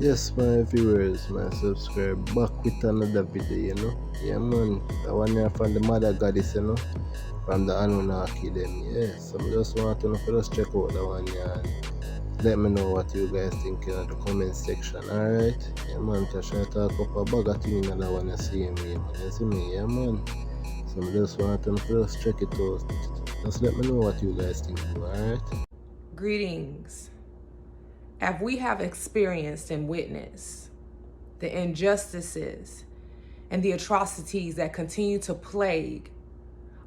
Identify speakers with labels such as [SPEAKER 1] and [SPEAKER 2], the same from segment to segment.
[SPEAKER 1] Yes, my viewers, my subscribe back with another video. Yeah, man. The one here from the Mother Goddess. From the Anunnaki, them. Yeah, so I just want to just check out the one here and let me know what you guys think in the comment section. Alright? Yeah, man. Tasha talk up a bag of things in the one you see me, man. You see me? Yeah, man. So I just want to just check it out. Just let me know what you guys think. Alright?
[SPEAKER 2] Greetings. As we have experienced and witnessed the injustices and the atrocities that continue to plague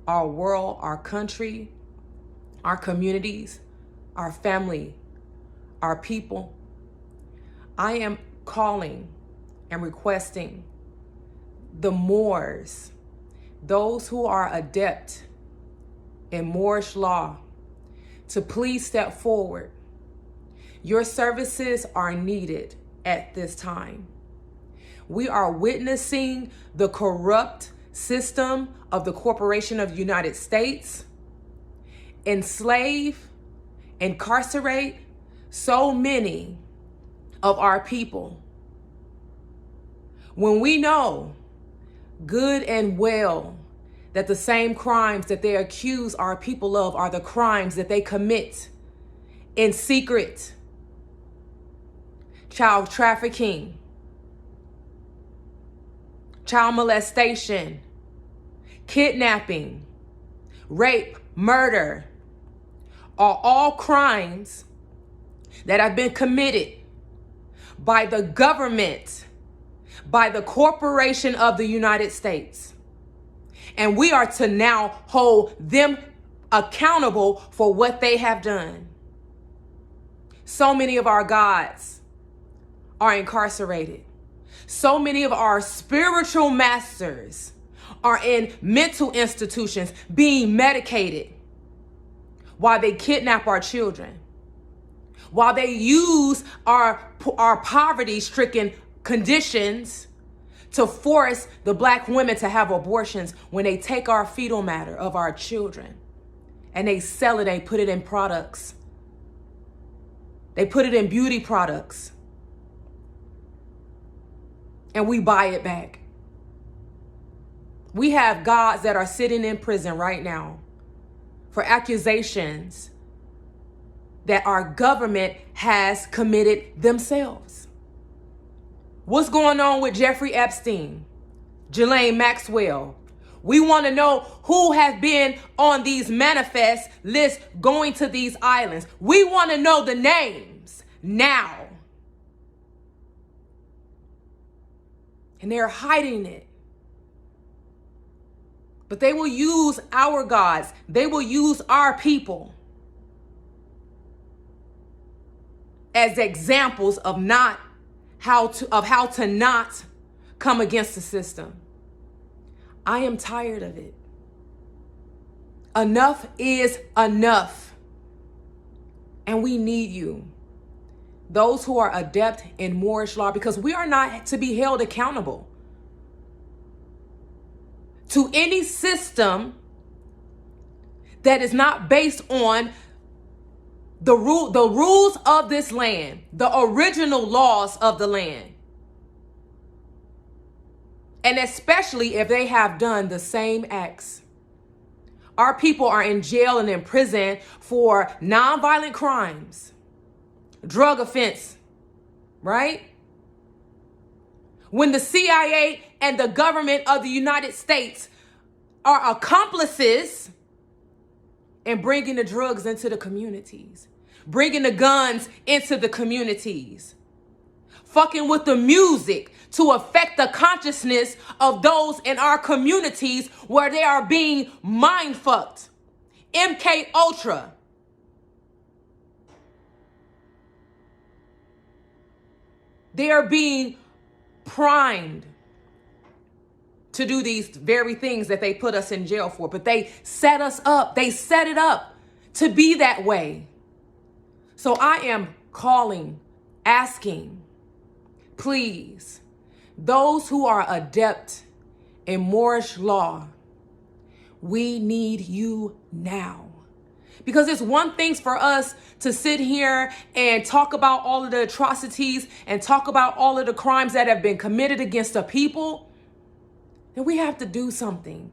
[SPEAKER 2] our world, our country, our communities, our family, our people, I am calling and requesting the Moors, those who are adept in Moorish law, to please step forward. Your services are needed at this time. We are witnessing the corrupt system of the Corporation of the United States enslave, incarcerate so many of our people. When we know good and well that the same crimes that they accuse our people of are the crimes that they commit in secret: child trafficking, child molestation, kidnapping, rape, murder, are all crimes that have been committed by the government, by the Corporation of the United States. And we are to now hold them accountable for what they have done. So many of our gods are incarcerated. So many of our spiritual masters are in mental institutions being medicated while they kidnap our children, while they use our poverty-stricken conditions to force the black women to have abortions, when they take our fetal matter of our children and they sell it, they put it in products. They put it in beauty products. And we buy it back. We have gods that are sitting in prison right now for accusations that our government has committed themselves. What's going on with Jeffrey Epstein, Ghislaine Maxwell? We want to know who has been on these manifest lists going to these islands. We want to know the names now. And they're hiding it. But they will use our gods. They will use our people as examples of how to not come against the system. I am tired of it. Enough is enough. And we need you, those who are adept in Moorish law, because we are not to be held accountable to any system that is not based on the rules of this land, the original laws of the land. And especially if they have done the same acts. Our people are in jail and in prison for nonviolent crimes, drug offense, right? When the CIA and the government of the United States are accomplices in bringing the drugs into the communities, bringing the guns into the communities, fucking with the music to affect the consciousness of those in our communities where they are being mind fucked. MK Ultra. They are being primed to do these very things that they put us in jail for. But they set us up. They set it up to be that way. So I am calling, asking, please, those who are adept in Moorish law, we need you now. Because it's one thing for us to sit here and talk about all of the atrocities and talk about all of the crimes that have been committed against the people. Then we have to do something.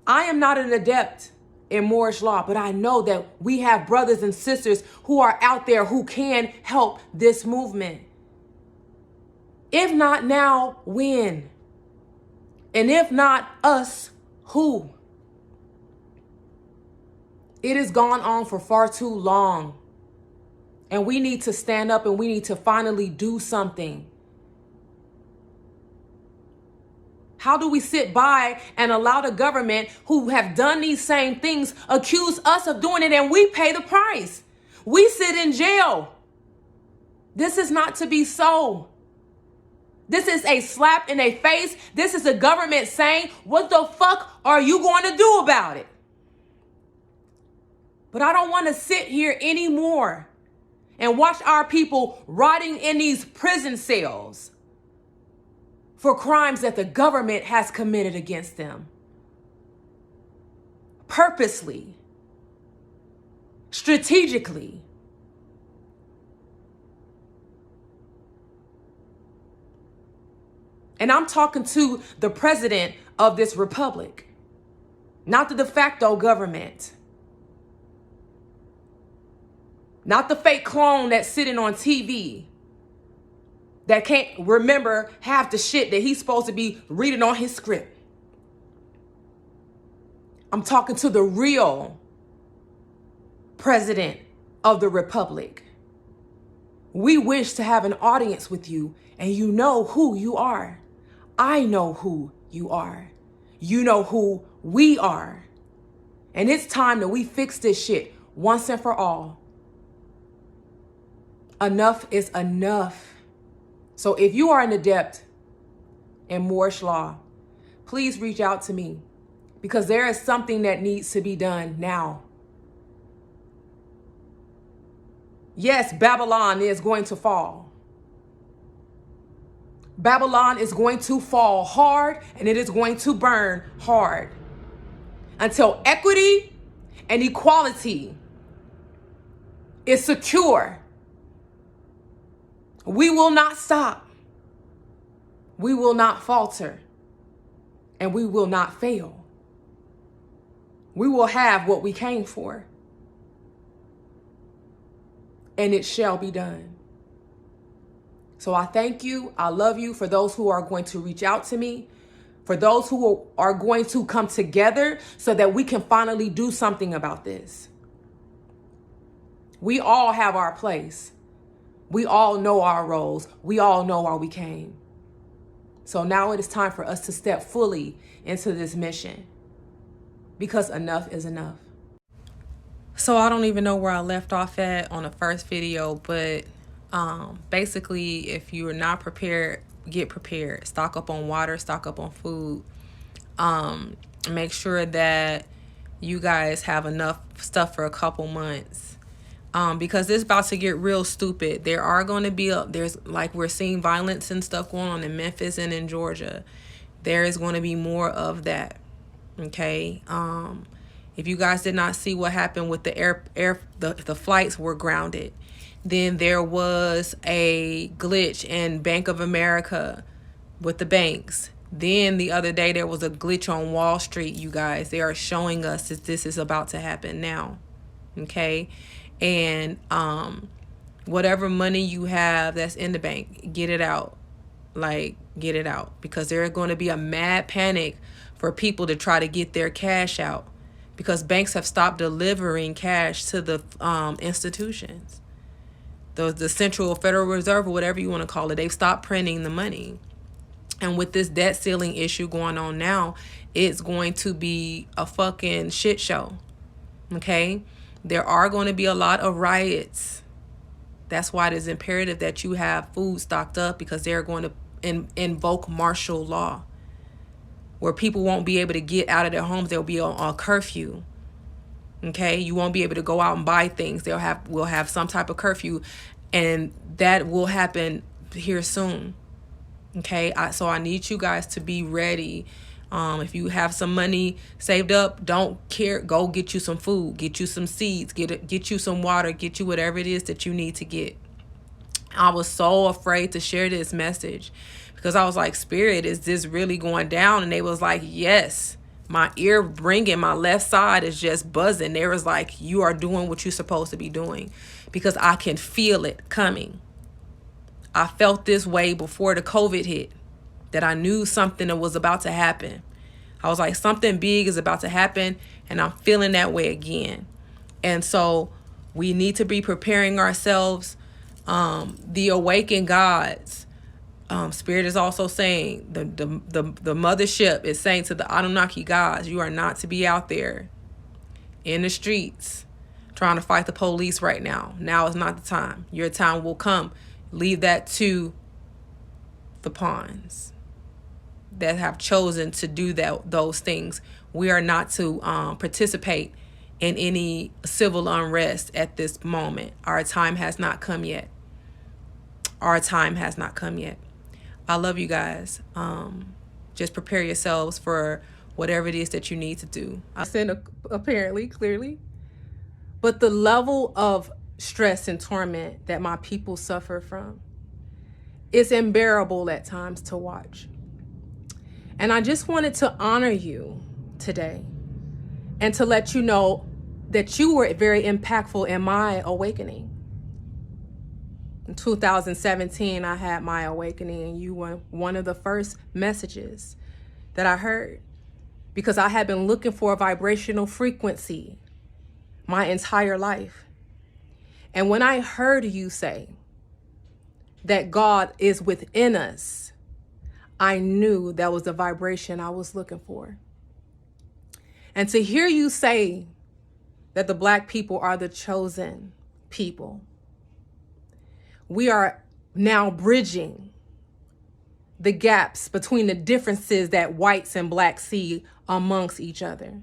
[SPEAKER 2] I am not an adept in Moorish law, but I know that we have brothers and sisters who are out there who can help this movement. If not now, when? And if not us, who? It has gone on for far too long. And we need to stand up and we need to finally do something. How do we sit by and allow the government who have done these same things accuse us of doing it and we pay the price? We sit in jail. This is not to be so. This is a slap in the face. This is the government saying, what the fuck are you going to do about it? But I don't want to sit here anymore and watch our people rotting in these prison cells for crimes that the government has committed against them. Purposely. Strategically. And I'm talking to the president of this republic, not the de facto government. Not the fake clone that's sitting on TV that can't remember half the shit that he's supposed to be reading on his script. I'm talking to the real president of the republic. We wish to have an audience with you, and you know who you are. I know who you are. You know who we are. And it's time that we fix this shit once and for all. Enough is enough. So if you are an adept in Moorish law, please reach out to me because there is something that needs to be done now. Yes, Babylon is going to fall. Babylon is going to fall hard and it is going to burn hard until equity and equality is secure. We will not stop. We will not falter. And we will not fail. We will have what we came for. And it shall be done. So I thank you. I love you for those who are going to reach out to me. For those who are going to come together so that we can finally do something about this. We all have our place. We all know our roles. We all know why we came. So now it is time for us to step fully into this mission because enough is enough. So I don't even know where I left off at on the first video, but basically if you are not prepared, get prepared. Stock up on water, stock up on food. Make sure that you guys have enough stuff for a couple months. Because it's about to get real stupid. There are going to be, there's like we're seeing violence and stuff going on in Memphis and in Georgia. There is going to be more of that. Okay. If you guys did not see what happened with the flights were grounded. Then there was a glitch in Bank of America with the banks. Then the other day there was a glitch on Wall Street, you guys. They are showing us that this is about to happen now. Okay. And whatever money you have that's in the bank, get it out. Like, get it out. Because there's going to be a mad panic for people to try to get their cash out. Because banks have stopped delivering cash to the institutions. The Central Federal Reserve, or whatever you want to call it, they've stopped printing the money. And with this debt ceiling issue going on now, it's going to be a fucking shit show. Okay? There are going to be a lot of riots. That's why it is imperative that you have food stocked up, because they're going to invoke martial law where people won't be able to get out of their homes. They'll be on a curfew. Okay, you won't be able to go out and buy things. We'll have some type of curfew, and that will happen here soon. Okay, so I need you guys to be ready. If you have some money saved up, don't care. Go get you some food, get you some seeds, get you some water, get you whatever it is that you need to get. I was so afraid to share this message because I was like, Spirit, is this really going down? And they was like, yes. My ear ringing, my left side is just buzzing. They was like, you are doing what you're supposed to be doing, because I can feel it coming. I felt this way before the COVID hit, that I knew something that was about to happen. I was like, something big is about to happen, and I'm feeling that way again. And so we need to be preparing ourselves. The awakened gods, Spirit is also saying, the mothership is saying to the Anunnaki gods, you are not to be out there in the streets trying to fight the police right now. Now is not the time. Your time will come. Leave that to the pawns that have chosen to do those things. We are not to participate in any civil unrest at this moment. Our time has not come yet. Our time has not come yet. I love you guys. Just prepare yourselves for whatever it is that you need to do. I said apparently, clearly. But the level of stress and torment that my people suffer from is unbearable at times to watch. And I just wanted to honor you today and to let you know that you were very impactful in my awakening. In 2017, I had my awakening, and you were one of the first messages that I heard, because I had been looking for a vibrational frequency my entire life. And when I heard you say that God is within us, I knew that was the vibration I was looking for. And to hear you say that the Black people are the chosen people, we are now bridging the gaps between the differences that whites and blacks see amongst each other,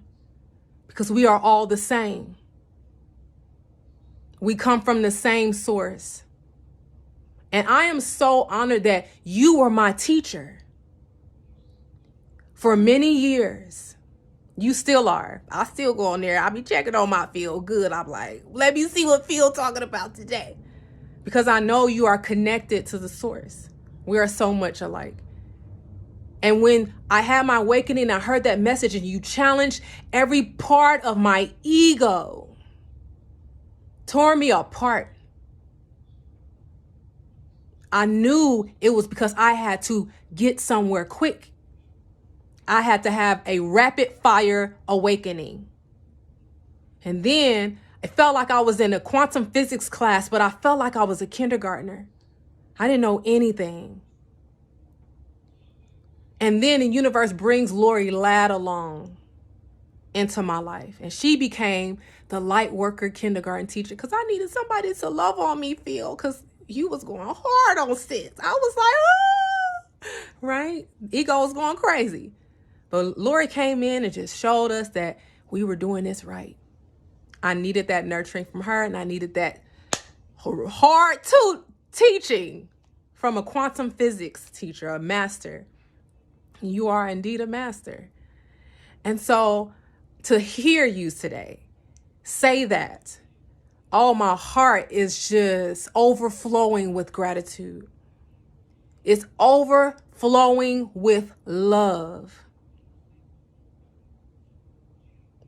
[SPEAKER 2] because we are all the same. We come from the same source. And I am so honored that you were my teacher for many years. You still are. I still go on there. I be checking on my Feel Good. I'm like, let me see what Phil talking about today. Because I know you are connected to the source. We are so much alike. And when I had my awakening, I heard that message, and you challenged every part of my ego, tore me apart. I knew it was because I had to get somewhere quick. I had to have a rapid fire awakening. And then it felt like I was in a quantum physics class, but I felt like I was a kindergartner. I didn't know anything. And then the universe brings Lori Ladd along into my life. And she became the light worker kindergarten teacher, because I needed somebody to love on me, Phil, because you was going hard on sis. I was like, oh, right? Ego was going crazy. But Lori came in and just showed us that we were doing this right. I needed that nurturing from her, and I needed that hard teaching from a quantum physics teacher, a master. You are indeed a master. And so to hear you today say that, oh, my heart is just overflowing with gratitude. It's overflowing with love.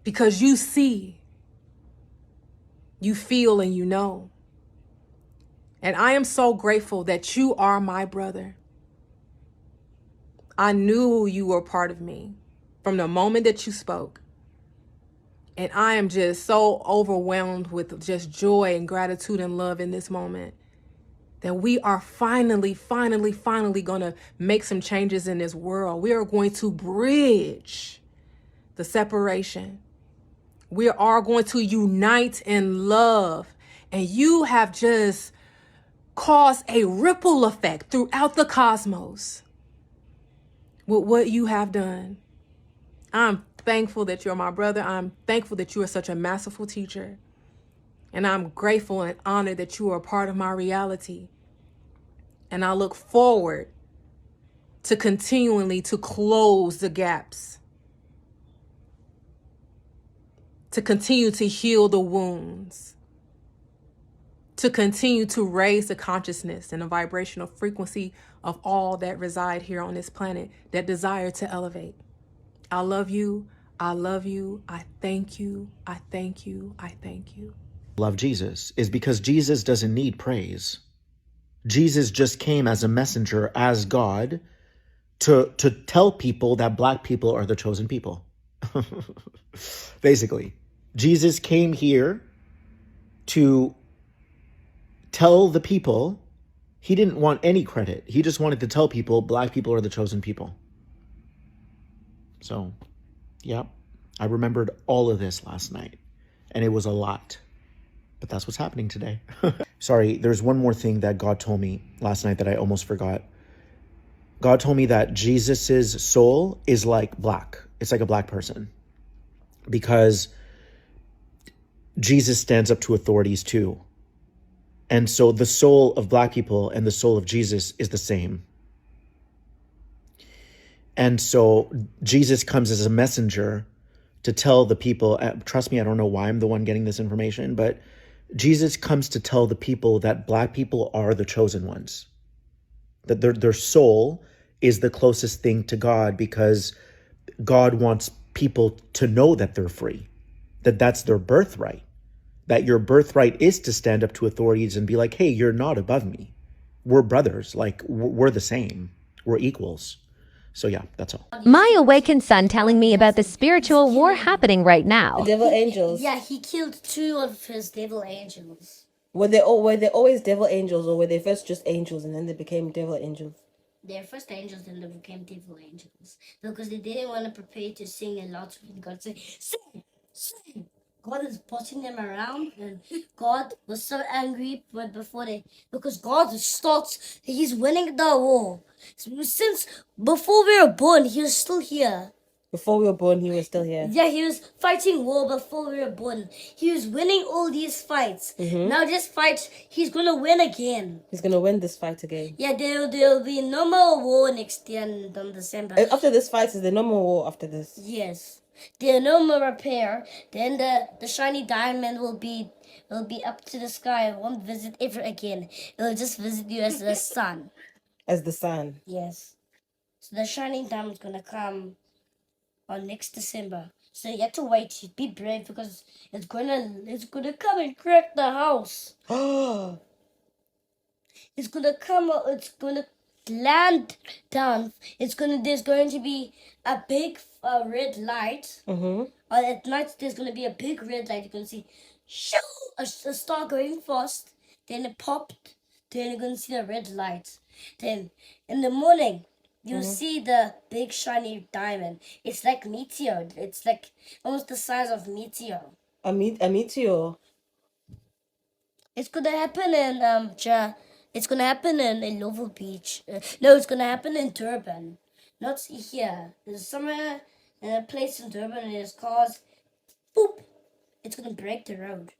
[SPEAKER 2] Because you see, you feel, and you know. And I am so grateful that you are my brother. I knew you were part of me from the moment that you spoke. And I am just so overwhelmed with just joy and gratitude and love in this moment that we are finally going to make some changes in this world. We are going to bridge the separation. We are going to unite in love. And you have just caused a ripple effect throughout the cosmos with what you have done. I'm thankful that you're my brother. I'm thankful that you are such a masterful teacher. And I'm grateful and honored that you are a part of my reality. And I look forward to continually to close the gaps, to continue to heal the wounds, to continue to raise the consciousness and the vibrational frequency of all that reside here on this planet that desire to elevate. I love you. I love you. I thank you. I thank you. I thank you.
[SPEAKER 3] Love Jesus is because Jesus doesn't need praise. Jesus just came as a messenger, as God, to tell people that Black people are the chosen people. Basically, Jesus came here to tell the people. He didn't want any credit. He just wanted to tell people Black people are the chosen people. So, yeah, I remembered all of this last night, and it was a lot. But that's what's happening today. Sorry, there's one more thing that God told me last night that I almost forgot. God told me that Jesus's soul is like black. It's like a black person. Because Jesus stands up to authorities too. And so the soul of Black people and the soul of Jesus is the same. And so Jesus comes as a messenger to tell the people, trust me, I don't know why I'm the one getting this information, but Jesus comes to tell the people that Black people are the chosen ones, that their soul is the closest thing to God, because God wants people to know that they're free, that that's their birthright, that your birthright is to stand up to authorities and be like, hey, you're not above me. We're brothers. Like, we're the same. We're equals. So yeah, that's all.
[SPEAKER 4] My awakened son telling me about the spiritual war happening right now.
[SPEAKER 5] The devil angels.
[SPEAKER 6] Yeah, he killed 2 of his devil angels.
[SPEAKER 5] Were they always devil angels, or were they first just angels and then they became devil angels?
[SPEAKER 6] They're first angels, then they became devil angels. Because they didn't want to prepare to sing a lot with God. Say, sing, sing. God is bossing them around, and God was so angry. But because God starts, he's winning the war. Since before we were born, he was still here.
[SPEAKER 5] Before we were born, he was still here.
[SPEAKER 6] Yeah, he was fighting war before we were born. He was winning all these fights. Now this fight, he's gonna win again.
[SPEAKER 5] He's gonna win this fight again.
[SPEAKER 6] Yeah, there'll be no more war next year in December.
[SPEAKER 5] After this fight, is there no more war after this?
[SPEAKER 6] Yes. There's no more repair. Then the shiny diamond will be up to the sky. It won't visit ever again. It'll just visit you as the sun.
[SPEAKER 5] As the sun.
[SPEAKER 6] Yes. So the shiny diamond's gonna come on next December. So you have to wait. Be brave, because it's gonna come and crack the house. It's gonna come. It's gonna land down. There's going to be a big red light. At night there's gonna be a big red light. You're gonna see, shoo, a star going fast. Then it popped. Then you're gonna see the red light. Then in the morning you'll see the big shiny diamond. It's like meteor. It's like almost the size of meteor.
[SPEAKER 5] A meteor.
[SPEAKER 6] It's gonna happen in It's gonna happen in Lovell Beach. No, it's gonna happen in Durban, not here. There's somewhere in a place in Durban, and there's cars. Boop! It's gonna break the road.